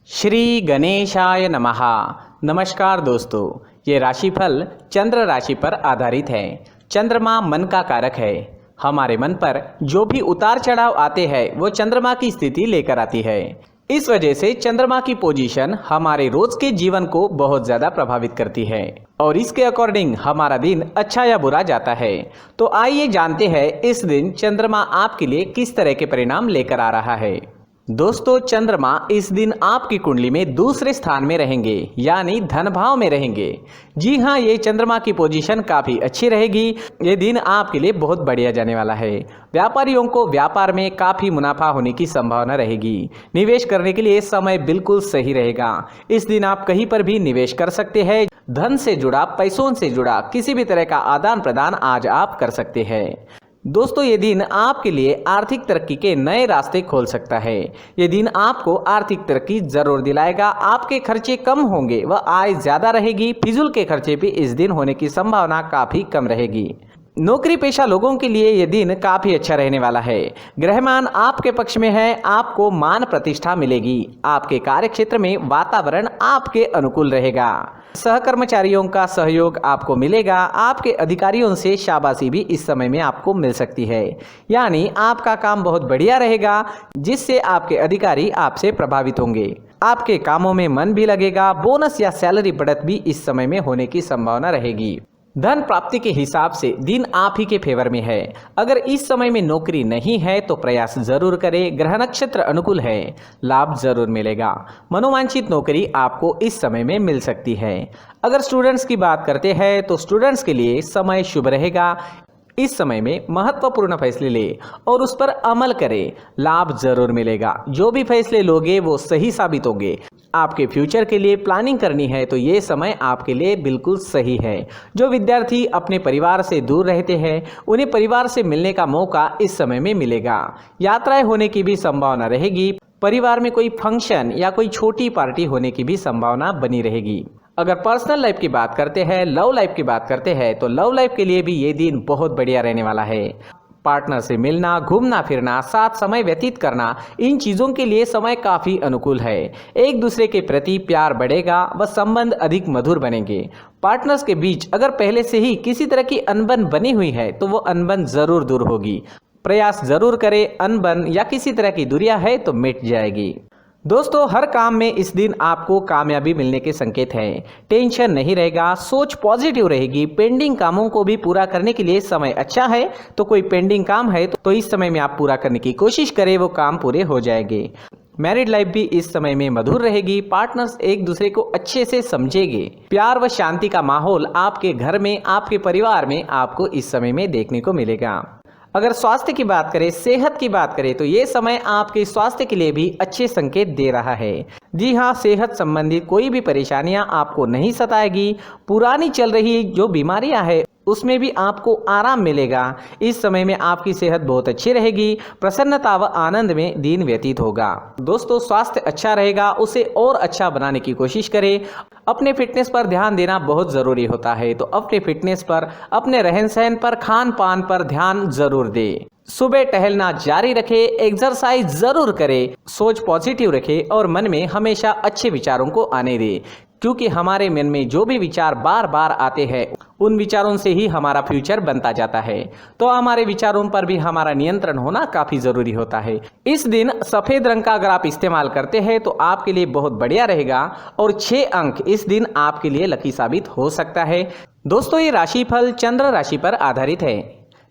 श्री गणेशाय नमः। नमस्कार दोस्तों, ये राशिफल चंद्र राशि पर आधारित है। चंद्रमा मन का कारक है। हमारे मन पर जो भी उतार चढ़ाव आते हैं वो चंद्रमा की स्थिति लेकर आती है। इस वजह से चंद्रमा की पोजीशन हमारे रोज के जीवन को बहुत ज्यादा प्रभावित करती है और इसके अकॉर्डिंग हमारा दिन अच्छा या बुरा जाता है। तो आइए जानते हैं इस दिन चंद्रमा आपके लिए किस तरह के परिणाम लेकर आ रहा है। दोस्तों, चंद्रमा इस दिन आपकी कुंडली में दूसरे स्थान में रहेंगे, यानी धन भाव में रहेंगे। जी हाँ, ये चंद्रमा की पोजीशन काफी अच्छी रहेगी। ये दिन आपके लिए बहुत बढ़िया जाने वाला है। व्यापारियों को व्यापार में काफी मुनाफा होने की संभावना रहेगी। निवेश करने के लिए समय बिल्कुल सही रहेगा। इस दिन आप कहीं पर भी निवेश कर सकते हैं। धन से जुड़ा, पैसों से जुड़ा किसी भी तरह का आदान प्रदान आज आप कर सकते हैं। दोस्तों, ये दिन आपके लिए आर्थिक तरक्की के नए रास्ते खोल सकता है। ये दिन आपको आर्थिक तरक्की जरूर दिलाएगा। आपके खर्चे कम होंगे व आय ज्यादा रहेगी। फिजूल के खर्चे भी इस दिन होने की संभावना काफी कम रहेगी। नौकरी पेशा लोगों के लिए यह दिन काफी अच्छा रहने वाला है। ग्रहमान आपके पक्ष में है। आपको मान प्रतिष्ठा मिलेगी। आपके कार्य क्षेत्र में वातावरण आपके अनुकूल रहेगा। सहकर्मचारियों का सहयोग आपको मिलेगा। आपके अधिकारियों से शाबाशी भी इस समय में आपको मिल सकती है, यानी आपका काम बहुत बढ़िया रहेगा, जिससे आपके अधिकारी आपसे प्रभावित होंगे। आपके कामों में मन भी लगेगा। बोनस या सैलरी बढ़त भी इस समय में होने की संभावना रहेगी। धन प्राप्ति के हिसाब से दिन आप ही के फेवर में है। अगर इस समय में नौकरी नहीं है तो प्रयास जरूर करें। ग्रह नक्षत्र अनुकूल है, लाभ जरूर मिलेगा। मनोवांछित नौकरी आपको इस समय में मिल सकती है। अगर स्टूडेंट्स की बात करते हैं तो स्टूडेंट्स के लिए समय शुभ रहेगा। इस समय में महत्वपूर्ण फैसले ले और उस पर अमल करें, लाभ जरूर मिलेगा। जो भी फैसले लोगे वो सही साबित होंगे। आपके फ्यूचर के लिए प्लानिंग करनी है तो ये समय आपके लिए बिल्कुल सही है। जो विद्यार्थी अपने परिवार से दूर रहते हैं उन्हें परिवार से मिलने का मौका इस समय में मिलेगा। यात्राएं होने की भी संभावना रहेगी। परिवार में कोई फंक्शन या कोई छोटी पार्टी होने की भी संभावना बनी रहेगी। अगर पर्सनल लाइफ की बात करते हैं, लव लाइफ की बात करते हैं तो लव लाइफ के लिए भी ये दिन बहुत बढ़िया रहने वाला है। पार्टनर से मिलना, घूमना फिरना, साथ समय व्यतीत करना, इन चीजों के लिए समय काफी अनुकूल है। एक दूसरे के प्रति प्यार बढ़ेगा व संबंध अधिक मधुर बनेंगे। पार्टनर्स के बीच अगर पहले से ही किसी तरह की अनबन बनी हुई है तो वो अनबन जरूर दूर होगी। प्रयास जरूर करें। अनबन या किसी तरह की दूरियां है तो मिट जाएगी। दोस्तों, हर काम में इस दिन आपको कामयाबी मिलने के संकेत हैं। टेंशन नहीं रहेगा, सोच पॉजिटिव रहेगी। पेंडिंग कामों को भी पूरा करने के लिए समय अच्छा है। तो कोई पेंडिंग काम है तो इस समय में आप पूरा करने की कोशिश करें, वो काम पूरे हो जाएंगे। मैरिड लाइफ भी इस समय में मधुर रहेगी। पार्टनर्स एक दूसरे को अच्छे से समझेंगे। प्यार व शांति का माहौल आपके घर में, आपके परिवार में आपको इस समय में देखने को मिलेगा। अगर स्वास्थ्य की बात करें, सेहत की बात करें तो ये समय आपके स्वास्थ्य के लिए भी अच्छे संकेत दे रहा है। जी हाँ, सेहत संबंधित कोई भी परेशानियां आपको नहीं सताएगी। पुरानी चल रही जो बीमारियां हैं उसमें भी आपको आराम मिलेगा। इस समय में आपकी सेहत बहुत अच्छी रहेगी। प्रसन्नता व आनंद में दिन व्यतीत होगा। दोस्तों, स्वास्थ्य अच्छा रहेगा, उसे और अच्छा बनाने की कोशिश करें। अपने फिटनेस पर ध्यान देना बहुत ज़रूरी होता है। तो अपने फिटनेस पर, अपने रहन सहन पर, खान पान पर ध्यान जरूर दें। सुबह टहलना जारी रखें। एक्सरसाइज जरूर करें। सोच पॉजिटिव रखें और मन में हमेशा अच्छे विचारों को आने दें, क्योंकि हमारे मन में जो भी विचार बार बार आते हैं उन विचारों से ही हमारा फ्यूचर बनता जाता है। तो हमारे विचारों पर भी हमारा नियंत्रण होना काफी जरूरी होता है। इस दिन सफेद रंग का अगर आप इस्तेमाल करते हैं तो आपके लिए बहुत बढ़िया रहेगा और 6 अंक इस दिन आपके लिए लकी साबित हो सकता है। दोस्तों, ये राशिफल चंद्र राशि पर आधारित है,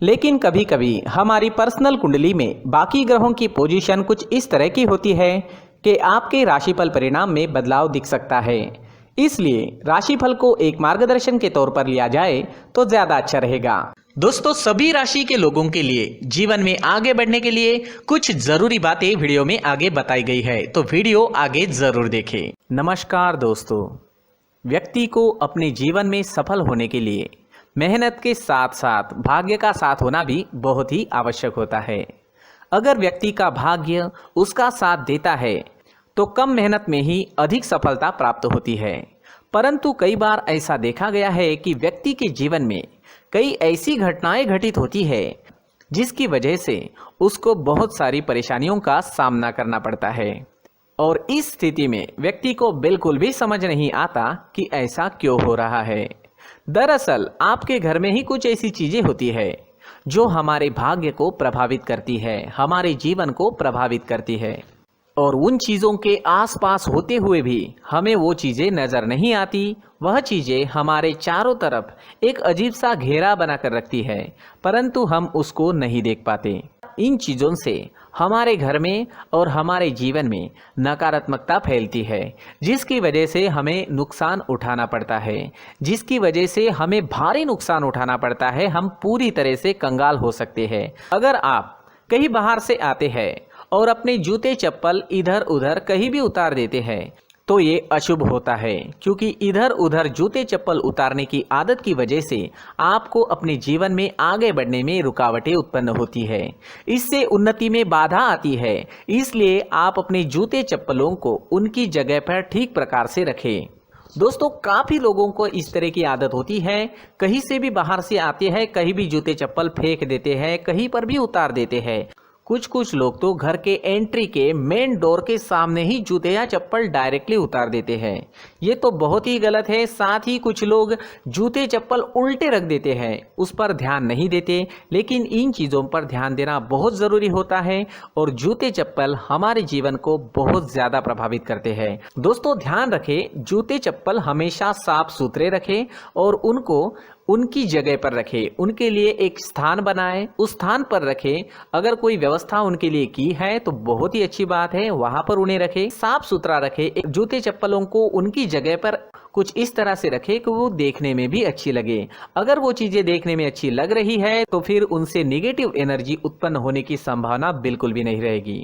लेकिन कभी कभी हमारी पर्सनल कुंडली में बाकी ग्रहों की पोजीशन कुछ इस तरह की होती है कि आपके राशिफल परिणाम में बदलाव दिख सकता है। इसलिए राशिफल को एक मार्गदर्शन के तौर पर लिया जाए तो ज्यादा अच्छा रहेगा। दोस्तों, सभी राशि के लोगों के लिए जीवन में आगे बढ़ने के लिए कुछ जरूरी बातें वीडियो में आगे बताई गई है, तो वीडियो आगे जरूर देखें। नमस्कार दोस्तों, व्यक्ति को अपने जीवन में सफल होने के लिए मेहनत के साथ साथ भाग्य का साथ होना भी बहुत ही आवश्यक होता है। अगर व्यक्ति का भाग्य उसका साथ देता है तो कम मेहनत में ही अधिक सफलता प्राप्त होती है। परंतु कई बार ऐसा देखा गया है कि व्यक्ति के जीवन में कई ऐसी घटनाएं घटित होती है जिसकी वजह से उसको बहुत सारी परेशानियों का सामना करना पड़ता है। और इस स्थिति में व्यक्ति को बिल्कुल भी समझ नहीं आता कि ऐसा क्यों हो रहा है। दरअसल आपके घर में ही कुछ ऐसी चीजें होती है जो हमारे भाग्य को प्रभावित करती है, हमारे जीवन को प्रभावित करती है, और उन चीज़ों के आसपास होते हुए भी हमें वो चीज़ें नज़र नहीं आती। वह चीज़ें हमारे चारों तरफ एक अजीब सा घेरा बनाकर रखती है, परंतु हम उसको नहीं देख पाते। इन चीज़ों से हमारे घर में और हमारे जीवन में नकारात्मकता फैलती है, जिसकी वजह से हमें नुकसान उठाना पड़ता है, जिसकी वजह से हमें भारी नुकसान उठाना पड़ता है। हम पूरी तरह से कंगाल हो सकते हैं। अगर आप कहीं बाहर से आते हैं और अपने जूते चप्पल इधर उधर कहीं भी उतार देते हैं तो ये अशुभ होता है, क्योंकि इधर उधर जूते चप्पल उतारने की आदत की वजह से आपको अपने जीवन में आगे बढ़ने में रुकावटें उत्पन्न होती है। इससे उन्नति में बाधा आती है। इसलिए आप अपने जूते चप्पलों को उनकी जगह पर ठीक प्रकार से रखें। दोस्तों, काफ़ी लोगों को इस तरह की आदत होती है, कहीं से भी बाहर से आते हैं, कहीं भी जूते चप्पल फेंक देते हैं, कहीं पर भी उतार देते हैं। कुछ लोग तो घर के एंट्री के मेन डोर के सामने ही जूते या चप्पल डायरेक्टली उतार देते हैं। ये तो बहुत ही गलत है। साथ ही कुछ लोग जूते चप्पल उल्टे रख देते हैं, उस पर ध्यान नहीं देते। लेकिन इन चीज़ों पर ध्यान देना बहुत ज़रूरी होता है और जूते चप्पल हमारे जीवन को बहुत ज़्यादा प्रभावित करते हैं। दोस्तों, ध्यान रखें, जूते चप्पल हमेशा साफ सुथरे रखें और उनको उनकी जगह पर रखें। उनके लिए एक स्थान बनाएं, उस स्थान पर रखें। अगर कोई व्यवस्था उनके लिए की है तो बहुत ही अच्छी बात है, वहां पर उन्हें रखें, साफ सुथरा रखें। जूते चप्पलों को उनकी जगह पर कुछ इस तरह से रखें कि वो देखने में भी अच्छी लगे। अगर वो चीजें देखने में अच्छी लग रही है तो फिर उनसे निगेटिव एनर्जी उत्पन्न होने की संभावना बिल्कुल भी नहीं रहेगी।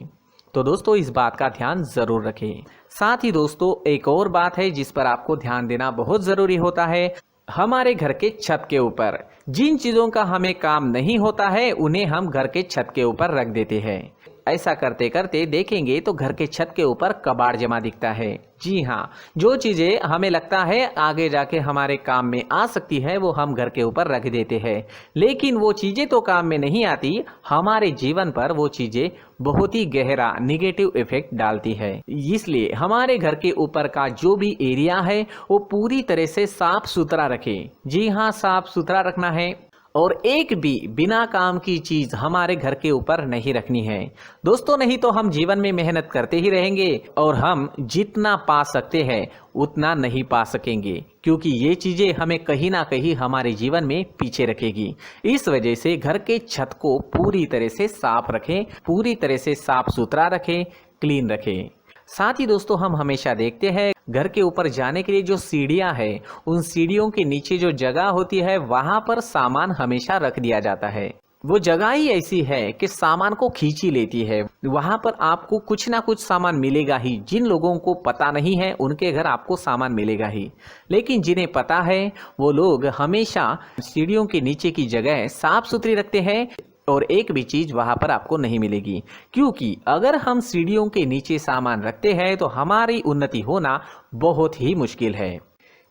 तो दोस्तों, इस बात का ध्यान जरूर रखें। साथ ही दोस्तों, एक और बात है जिस पर आपको ध्यान देना बहुत जरूरी होता है। हमारे घर के छत के ऊपर जिन चीज़ों का हमें काम नहीं होता है उन्हें हम घर के छत के ऊपर रख देते हैं। ऐसा करते करते देखेंगे तो घर के छत के ऊपर कबाड़ जमा दिखता है। जी हाँ, जो चीज़ें हमें लगता है आगे जाके हमारे काम में आ सकती है वो हम घर के ऊपर रख देते हैं, लेकिन वो चीज़ें तो काम में नहीं आती। हमारे जीवन पर वो चीज़ें बहुत ही गहरा निगेटिव इफेक्ट डालती है। इसलिए हमारे घर के ऊपर का जो भी एरिया है वो पूरी तरह से साफ सुथरा रखें। जी हाँ, साफ सुथरा रखना है और एक भी बिना काम की चीज हमारे घर के ऊपर नहीं रखनी है। दोस्तों, नहीं तो हम जीवन में मेहनत करते ही रहेंगे और हम जितना पा सकते हैं उतना नहीं पा सकेंगे, क्योंकि ये चीजें हमें कहीं ना कहीं हमारे जीवन में पीछे रखेगी। इस वजह से घर के छत को पूरी तरह से साफ रखें, पूरी तरह से साफ सुथरा रखें, क्लीन रखें। साथ ही दोस्तों, हम हमेशा देखते हैं घर के ऊपर जाने के लिए जो सीढ़ियां हैं, उन सीढ़ियों के नीचे जो जगह होती है वहां पर सामान हमेशा रख दिया जाता है। वो जगह ही ऐसी है कि सामान को खींची लेती है। वहां पर आपको कुछ ना कुछ सामान मिलेगा ही। जिन लोगों को पता नहीं है उनके घर आपको सामान मिलेगा ही, लेकिन जिन्हें पता है वो लोग हमेशा सीढ़ियों के नीचे की जगह साफ सुथरी रखते हैं और एक भी चीज वहां पर आपको नहीं मिलेगी। क्योंकि अगर हम सीढ़ियों के नीचे सामान रखते हैं तो हमारी उन्नति होना बहुत ही मुश्किल है।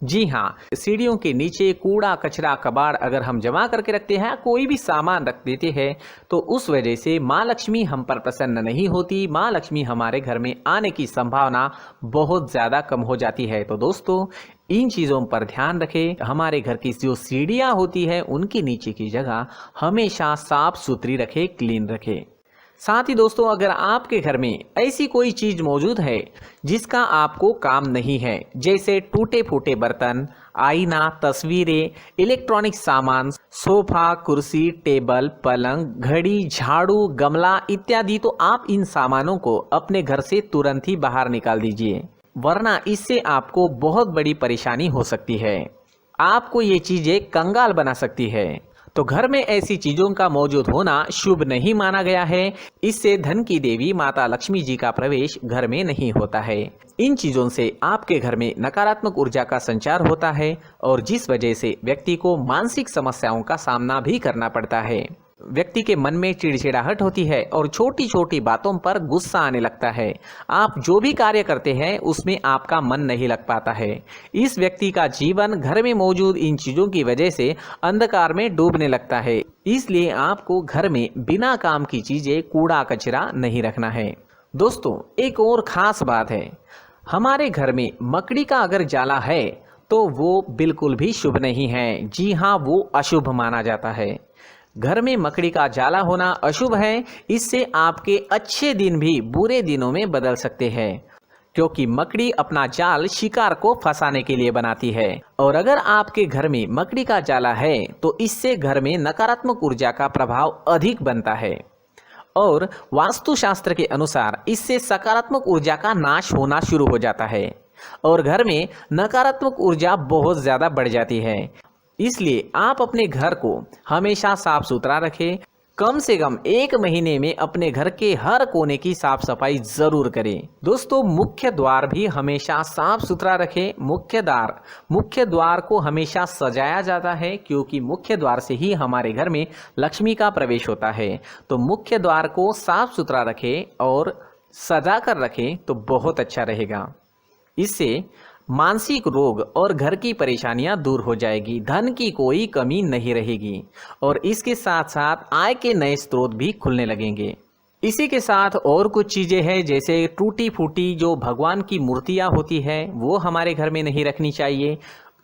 जी हाँ, सीढ़ियों के नीचे कूड़ा कचरा कबाड़ अगर हम जमा करके रखते हैं, कोई भी सामान रख देते हैं, तो उस वजह से माँ लक्ष्मी हम पर प्रसन्न नहीं होती। माँ लक्ष्मी हमारे घर में आने की संभावना बहुत ज़्यादा कम हो जाती है। तो दोस्तों, इन चीज़ों पर ध्यान रखें। हमारे घर की जो सीढ़ियाँ होती है उनके नीचे की जगह हमेशा साफ सुथरी रखें, क्लीन रखें। साथ ही दोस्तों, अगर आपके घर में ऐसी कोई चीज मौजूद है जिसका आपको काम नहीं है, जैसे टूटे फूटे बर्तन, आईना, तस्वीरें, इलेक्ट्रॉनिक सामान, सोफा, कुर्सी, टेबल, पलंग, घड़ी, झाड़ू, गमला इत्यादि, तो आप इन सामानों को अपने घर से तुरंत ही बाहर निकाल दीजिए, वरना इससे आपको बहुत बड़ी परेशानी हो सकती है। आपको ये चीजें कंगाल बना सकती है। तो घर में ऐसी चीजों का मौजूद होना शुभ नहीं माना गया है। इससे धन की देवी माता लक्ष्मी जी का प्रवेश घर में नहीं होता है। इन चीजों से आपके घर में नकारात्मक ऊर्जा का संचार होता है और जिस वजह से व्यक्ति को मानसिक समस्याओं का सामना भी करना पड़ता है। व्यक्ति के मन में चिड़चिड़ाहट होती है और छोटी छोटी बातों पर गुस्सा आने लगता है। आप जो भी कार्य करते हैं उसमें आपका मन नहीं लग पाता है। इस व्यक्ति का जीवन घर में मौजूद इन चीज़ों की वजह से अंधकार में डूबने लगता है। इसलिए आपको घर में बिना काम की चीज़ें, कूड़ा कचरा नहीं रखना है। दोस्तों, एक और ख़ास बात है, हमारे घर में मकड़ी का अगर जाला है तो वो बिल्कुल भी शुभ नहीं है। जी हाँ, वो अशुभ माना जाता है। घर में मकड़ी का जाला होना अशुभ है। इससे आपके अच्छे दिन भी बुरे दिनों में बदल सकते हैं, क्योंकि मकड़ी अपना जाल शिकार को फंसाने के लिए बनाती है। और अगर आपके घर में मकड़ी का जाला है तो इससे घर में नकारात्मक ऊर्जा का प्रभाव अधिक बनता है और वास्तुशास्त्र के अनुसार इससे सकारात्मक ऊर्जा का नाश होना शुरू हो जाता है और घर में नकारात्मक ऊर्जा बहुत ज़्यादा बढ़ जाती है। इसलिए आप अपने घर को हमेशा साफ सुथरा रखें। कम से कम 1 महीने में अपने घर के हर कोने की साफ सफाई जरूर करें। दोस्तों, मुख्य द्वार भी हमेशा साफ सुथरा रखें। मुख्य द्वार को हमेशा सजाया जाता है, क्योंकि मुख्य द्वार से ही हमारे घर में लक्ष्मी का प्रवेश होता है। तो मुख्य द्वार को साफ सुथरा रखें और सजा कर रखें तो बहुत अच्छा रहेगा। इससे मानसिक रोग और घर की परेशानियां दूर हो जाएगी, धन की कोई कमी नहीं रहेगी और इसके साथ साथ आय के नए स्रोत भी खुलने लगेंगे। इसी के साथ और कुछ चीज़ें हैं, जैसे टूटी फूटी जो भगवान की मूर्तियां होती है वो हमारे घर में नहीं रखनी चाहिए।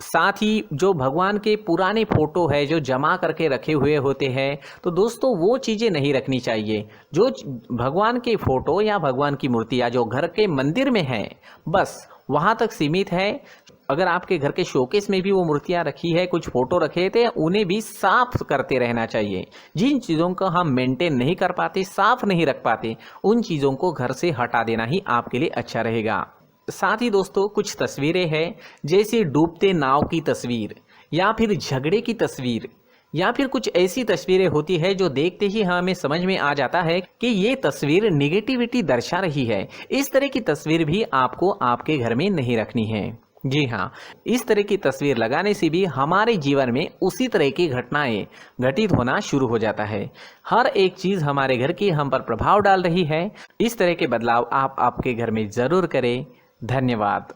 साथ ही जो भगवान के पुराने फोटो है जो जमा करके रखे हुए होते हैं, तो दोस्तों वो चीज़ें नहीं रखनी चाहिए। जो भगवान के फोटो या भगवान की मूर्तियाँ जो घर के मंदिर में हैं, बस वहाँ तक सीमित है। अगर आपके घर के शोकेस में भी वो मूर्तियाँ रखी है, कुछ फोटो रखे थे, उन्हें भी साफ करते रहना चाहिए। जिन चीज़ों को हम मेंटेन नहीं कर पाते, साफ नहीं रख पाते, उन चीज़ों को घर से हटा देना ही आपके लिए अच्छा रहेगा। साथ ही दोस्तों, कुछ तस्वीरें हैं, जैसे डूबते नाव की तस्वीर या फिर झगड़े की तस्वीर या फिर कुछ ऐसी तस्वीरें होती है जो देखते ही हमें समझ में आ जाता है कि ये तस्वीर निगेटिविटी दर्शा रही है। इस तरह की तस्वीर भी आपको आपके घर में नहीं रखनी है। जी हाँ, इस तरह की तस्वीर लगाने से भी हमारे जीवन में उसी तरह की घटनाएं घटित होना शुरू हो जाता है। हर एक चीज़ हमारे घर की हम पर प्रभाव डाल रही है। इस तरह के बदलाव आप आपके घर में ज़रूर करें। धन्यवाद।